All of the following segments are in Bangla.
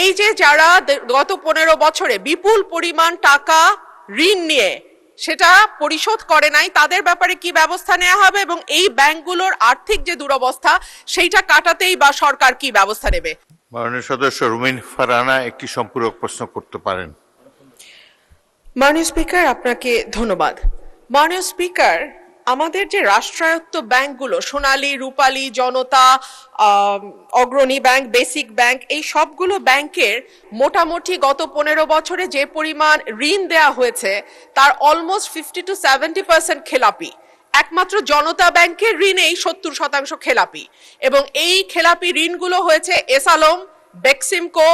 এই যে যারা গত 15 বছরে বিপুল পরিমাণ টাকা ঋণ নিয়ে সেটা পরিশোধ করে নাই তাদের ব্যাপারে কি ব্যবস্থা নেওয়া হবে এবং এই ব্যাংকগুলোর আর্থিক যে দুরবস্থা সেইটা কাটাতেই বা সরকার কি ব্যবস্থা নেবে? মাননীয় সদস্য রুমিন ফারহানা একটি সম্পূরক প্রশ্ন করতে পারেন। মাননীয় স্পিকার, আপনাকে ধন্যবাদ। মাননীয় স্পিকার, আমাদের যে রাষ্ট্রায়ত্ত ব্যাংকগুলো সোনালী, রূপালী, জনতা, অগ্রণী ব্যাংক, বেসিক ব্যাংক, এই সবগুলো ব্যাংকের মোটামুটি গত 15 বছরে যে পরিমাণ ঋণ দেয়া হয়েছে তার অলমোস্ট 50 to 70% খেলাপি। একমাত্র জনতা ব্যাংকের ঋণেই 70% খেলাপি এবং এই খেলাপি ঋণগুলো হয়েছে S Alam, Beximco,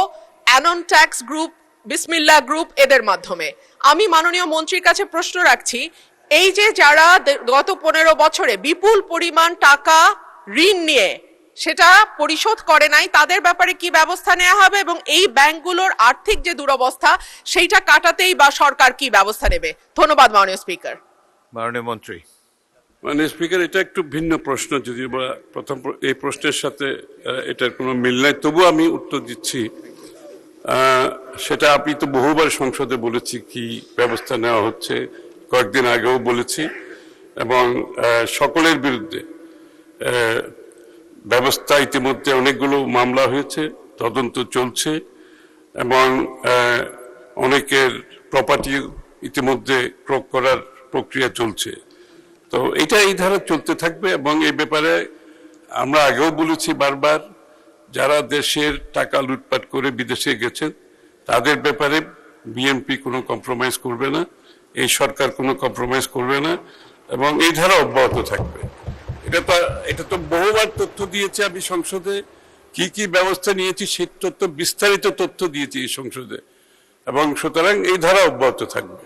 anion tax group, বিসমিল্লাহ গ্রুপ এদের মাধ্যমে। আমি মাননীয় মন্ত্রীর কাছে প্রশ্ন রাখছি, এই যে যারা গত 15 বছরে বিপুল পরিমাণ টাকা ঋণ নিয়ে সেটা পরিশোধ করে নাই তাদের ব্যাপারে কি ব্যবস্থা নেওয়া হবে এবং এই ব্যাংকগুলোর আর্থিক যে দুরবস্থা সেইটা কাটাতেই বা সরকার কি ব্যবস্থা নেবে? ধন্যবাদ মাননীয় স্পিকার। মাননীয় মন্ত্রী। মাননীয় স্পিকার, এটা একটু ভিন্ন প্রশ্ন, যদিও বা প্রথম এই প্রশ্নের সাথে এটার কোনো মিল নাই, তবু আমি উত্তর দিচ্ছি। সেটা আমি তো বহুবার সংসদে বলেছি কি ব্যবস্থা নেওয়া হচ্ছে, কয়েকদিন আগেও বলেছি এবং সকলের বিরুদ্ধে ব্যবস্থা ইতিমধ্যে অনেকগুলো মামলা হয়েছে, তদন্ত চলছে এবং অনেকের প্রপার্টি ইতিমধ্যে ক্রয় করার প্রক্রিয়া চলছে। তো এটা এই ধারা চলতে থাকবে এবং এই ব্যাপারে আমরা আগেও বলেছি বারবার, যারা দেশের টাকা লুটপাট করে বিদেশে গেছেন তাদের ব্যাপারে বিএনপি কোনো কম্প্রোমাইজ করবে না, এই সরকার কোনো কম্প্রোমাইজ করবে না এবং এই ধারা অব্যাহত থাকবে। এটা তো বহুবার তথ্য দিয়েছে আমি সংসদে, কি কি ব্যবস্থা নিয়েছি সেই তথ্য, বিস্তারিত তথ্য দিয়েছি এই সংসদে এবং সুতরাং এই ধারা অব্যাহত থাকবে।